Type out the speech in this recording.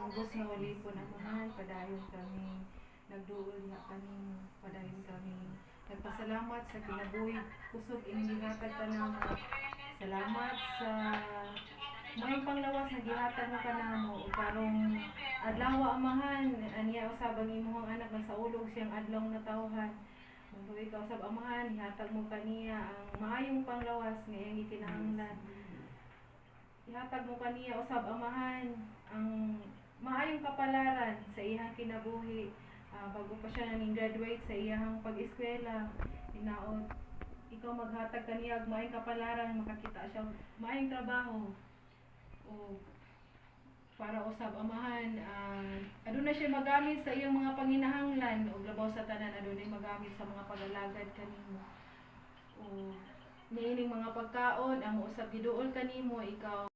ubos na wali po na mahal, padayon kami. Nagduol nga kami, padayon kami. Nagpasalamat sa kinabuhi, kusog inihatag ka namo. Salamat sa may panglawas na gihatag mo ka namo. O karong adlaw amahan, aniya usabang imong anak na sa ulog siyang adlaw na tawhan. Kung ikaw usab amahan, ihatag mo kaniya ang maayong panglawas nga iyang ikinahanglan. Ihatag mo kaniya usab amahan ang maayong kapalaran sa iyang kinabuhi. Bago pa siya nang graduate sa iyang pag-eskwela, inaot ikaw maghatag kaniya og maayong kapalaran, makakita siya maayong trabaho. O para usab amahan, aduna siya magamit sa iyang mga panginahanglan o labaw sa tanan, adunay magamit sa mga pag-alagad kanimo. O niining mga pagkaon ang usab giduol kanimo ikaw